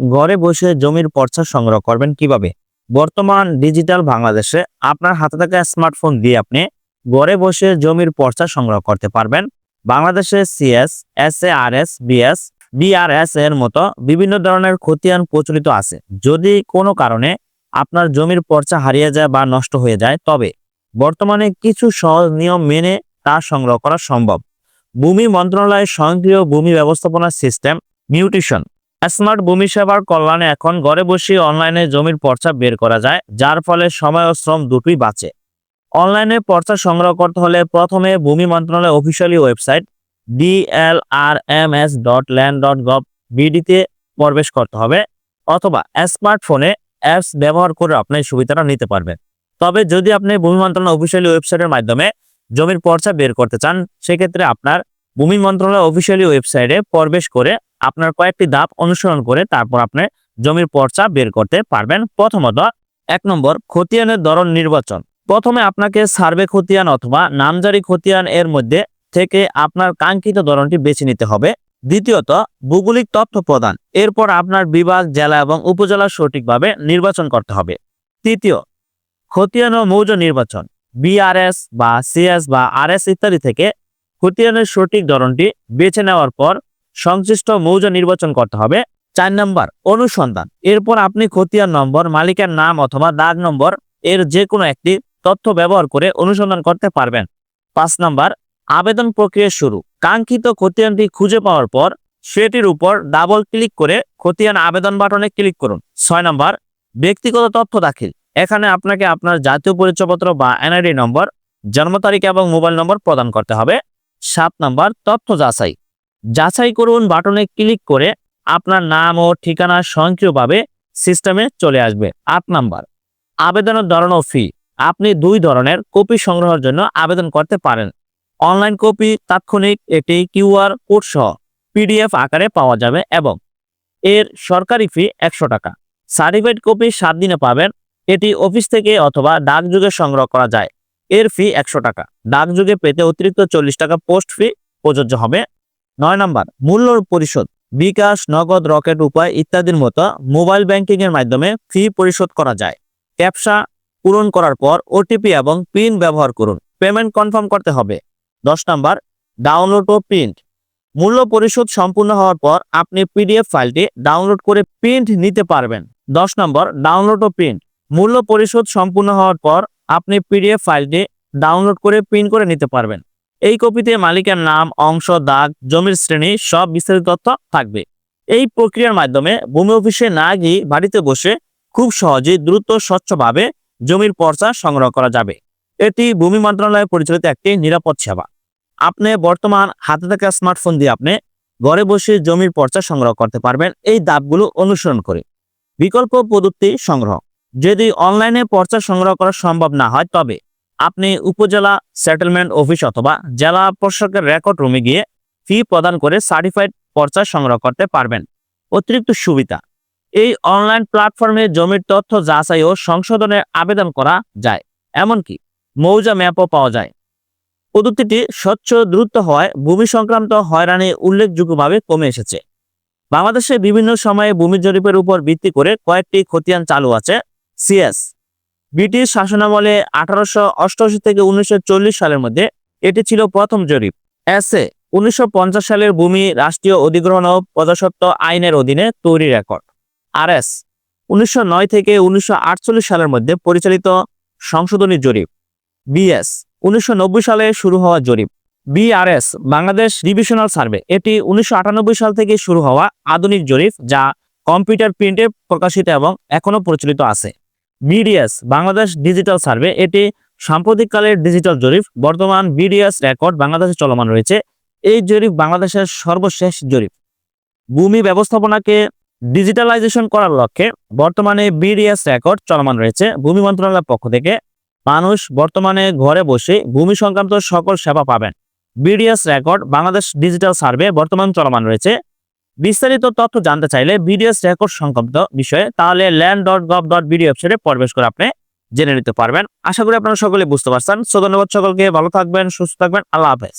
ঘরে বসে জমির পর্চা সংগ্রহ করবেন কিভাবে? বর্তমান ডিজিটাল বাংলাদেশে আপনার হাতে থাকা স্মার্টফোন দিয়ে আপনি ঘরে বসে জমির পর্চা সংগ্রহ করতে পারবেন। বাংলাদেশে সিএস, এসএআরএস, বিআরএস এর মতো বিভিন্ন ধরনের খতিয়ান প্রচলিত আছে। যদি কোনো কারণে আপনার জমির পর্চা হারিয়ে যায় বা নষ্ট হয়ে যায়, তবে বর্তমানে কিছু সহজ নিয়ম মেনে তা সংগ্রহ করা সম্ভব। ভূমি মন্ত্রণালয়ের স্বয়ংক্রিয় ভূমি ব্যবস্থাপনা সিস্টেম মিউটেশন স্মার্ট ভূমি সেবার কল্যাণে এখন ঘরে বসে অনলাইনে জমির পর্চা বের করা যায়, যার ফলে সময় ও শ্রম দুটোই বাঁচে। অনলাইনে পর্চা সংগ্রহ করতে হলে প্রথমে ভূমি মন্ত্রণালয়ের অফিসিয়ালি ওয়েবসাইট dlrms.land.gov.bd তে প্রবেশ করতে হবে, অথবা স্মার্টফোনে অ্যাপস ব্যবহার করে আপনি এই সুবিধাটা নিতে পারবেন। তবে যদি আপনি ভূমি মন্ত্রণালয় অফিসিয়ালি ওয়েবসাইটের মাধ্যমে জমির পর্চা বের করতে চান, সেক্ষেত্রে আপনার ভূমি মন্ত্রণালয় অফিসিয়ালি ওয়েবসাইটে প্রবেশ করে আপনার কয়েকটি ধাপ অনুসরণ করে তারপর আপনি জমির পর্চা বের করতে পারবেন। প্রথমত, 1 নম্বর, খতিয়ানের ধরন নির্বাচন। প্রথমে আপনাকে সার্ভে খতিয়ান অথবা নামজারি খতিয়ান এর মধ্যে থেকে আপনার কাঙ্ক্ষিত ধরনটি বেছে নিতে হবে। দ্বিতীয়ত, ভৌগোলিক তথ্য প্রদান। এরপর আপনার বিভাগ, জেলা এবং উপজেলা সঠিকভাবে নির্বাচন করতে হবে। তৃতীয়, খতিয়ান ও মৌজা নির্বাচন। বিআরএস বা সিএস বা আরএস ইত্যাদি থেকে খতিয়ানের সঠিক ধরনটি বেছে নেওয়ার পর সংশ্লিষ্ট মৌজা নির্বাচন করতে হবে। 4 নম্বর, অনুসন্ধান। এরপর আপনি খতিয়ান নম্বর, মালিকের নাম অথবা দাগ নম্বর এর যে কোনো একটি তথ্য ব্যবহার করে অনুসন্ধান করতে পারবেন। 5 নম্বর, আবেদন প্রক্রিয়া শুরু। কাঙ্ক্ষিত খতিয়ানটি খুঁজে পাওয়ার পর সেটির উপর ডাবল ক্লিক করে খতিয়ান আবেদন বাটনে ক্লিক করুন। 6 নম্বর, ব্যক্তিগত তথ্য দাখিল। এখানে আপনাকে আপনার জাতীয় পরিচয়পত্র বা এনআইডি নম্বর, জন্ম তারিখ এবং মোবাইল নম্বর প্রদান করতে হবে। 7 নম্বর, তথ্য যাচাই। যাচাই করুন বাটনে ক্লিক করে আপনার নাম ও ঠিকানা স্বয়ংক্রিয়ভাবে সিস্টেমে চলে আসবে। 8 নম্বর, আবেদনের ধরন ও ফি। আপনি 2 ধরনের কপি সংগ্রহের জন্য আবেদন করতে পারেন। অনলাইন কপি তাৎক্ষণিক, এটি কিউআর কোড সহ পিডিএফ আকারে পাওয়া যাবে এবং এর সরকারি ফি 100 টাকা। সার্টিফাইড কপি 7 দিনে পাবেন। এটি অফিস থেকে অথবা ডাকযোগে সংগ্রহ করা যায়। এর ফি 100 টাকা। ডাকযোগে পেতে অতিরিক্ত 40 টাকা পোস্ট ফি প্রযোজ্য হবে। 9 নম্বর, মূল্য পরিশোধ। বিকাশ, নগদ, রকেট উপায় ইত্যাদির মতো মোবাইল ব্যাংকিং এর মাধ্যমে ফি পরিশোধ করা যায়। ক্যাপচা পূরণ করার পর ওটিপি এবং পিন ব্যবহার করুন। পেমেন্ট কনফার্ম করতে হবে। 10 নম্বর, ডাউনলোড ও প্রিন্ট। মূল্য পরিশোধ সম্পূর্ণ হওয়ার পর আপনি পিডিএফ ফাইলটি ডাউনলোড করে প্রিন্ট নিতে পারবেন। 10 নম্বর, ডাউনলোড ও প্রিন্ট। মূল্য পরিশোধ সম্পূর্ণ হওয়ার পর আপনি পিডিএফ ফাইলটি ডাউনলোড করে প্রিন্ট করে নিতে পারবেন। এই কপিতে মালিকের নাম, অংশ, দাগ, জমির শ্রেণী সব বিস্তারিত তথ্য থাকবে। এই প্রক্রিয়ার মাধ্যমে ভূমি অফিসে না গিয়ে বাড়িতে বসে খুব সহজেই দ্রুত স্বচ্ছভাবে জমির পর্চা সংগ্রহ করা যাবে। এটি ভূমি মন্ত্রণালয় পরিচালিত একটি নিরাপদ সেবা। আপনি বর্তমান হাতে থাকা স্মার্টফোন দিয়ে আপনি ঘরে বসে জমির পর্চা সংগ্রহ করতে পারবেন এই ধাপগুলো অনুসরণ করে। বিকল্প পদ্ধতি সংগ্রহ। যদি অনলাইনে পর্চা সংগ্রহ করা সম্ভব না হয়, তবে আপনি উপজেলা সেটেলমেন্ট অফিস অথবা জেলা প্রশাসকের রেকর্ড রুমে গিয়ে ফি প্রদান করে সার্টিফাইড পর্চা সংগ্রহ করতে পারবেন। অতিরিক্ত সুবিধা, এই অনলাইন প্ল্যাটফর্মে জমির তথ্য যাচাই ও সংশোধনের আবেদন করা যায়, এমনকি মৌজা ম্যাপও পাওয়া যায়। পদ্ধতিটি স্বচ্ছ, দ্রুত হওয়ায় ভূমি সংক্রান্ত হয়রানি উল্লেখযোগ্যভাবে কমে এসেছে। বাংলাদেশে বিভিন্ন সময়ে ভূমি জরিপের উপর ভিত্তি করে কয়েকটি খতিয়ান চালু আছে। সিএস, ব্রিটিশ শাসনামলে 1888 থেকে 1940 সালের মধ্যে এটি ছিল প্রথম জরিপ। এসএ, 1950 সালের ভূমি রাষ্ট্রীয় অধিগ্রহণ ও প্রজাস্বত্ব আইনের অধীনে তৈরি রেকর্ড। আরএস, 1909 থেকে 1948 সালের মধ্যে পরিচালিত সংশোধনী জরিপ। বিএস, 1990 সালে শুরু হওয়া জরিপ। বিআরএস, বাংলাদেশ ডিভিশনাল সার্ভে, এটি 1998 সাল থেকে শুরু হওয়া আধুনিক জরিপ যা কম্পিউটার প্রিন্টে প্রকাশিত এবং এখনো প্রচলিত আছে। বিডিএস, বাংলাদেশ ডিজিটাল সার্ভে, এটি সাম্প্রতিককালের ডিজিটাল জরিপ। বর্তমান বিডিএস রেকর্ড বাংলাদেশে চলমান রয়েছে। এই জরিপ বাংলাদেশের সর্বশেষ জরিপ। ভূমি ব্যবস্থাপনাকে ডিজিটালাইজেশন করার লক্ষ্যে বর্তমানে বিডিএস রেকর্ড চলমান রয়েছে। ভূমি মন্ত্রণালয়ের পক্ষ থেকে মানুষ বর্তমানে ঘরে বসে ভূমি সংক্রান্ত সকল সেবা পাবেন। BDS record Bangladesh digital survey বর্তমান চলমান রয়েছে। বিস্তারিত তথ্য জানতে চাইলে বিডিএস রেকর্ড সংক্রান্ত বিষয়ে তাহলে land.gov.bd ওয়েবসাইটে প্রবেশ করে আপনি জেনে নিতে পারবেন। আশা করি আপনারা সকলে বুঝতে পারছেন। ধন্যবাদ সকলকে, ভালো থাকবেন, সুস্থ থাকবেন, আল্লাহ হাফেজ।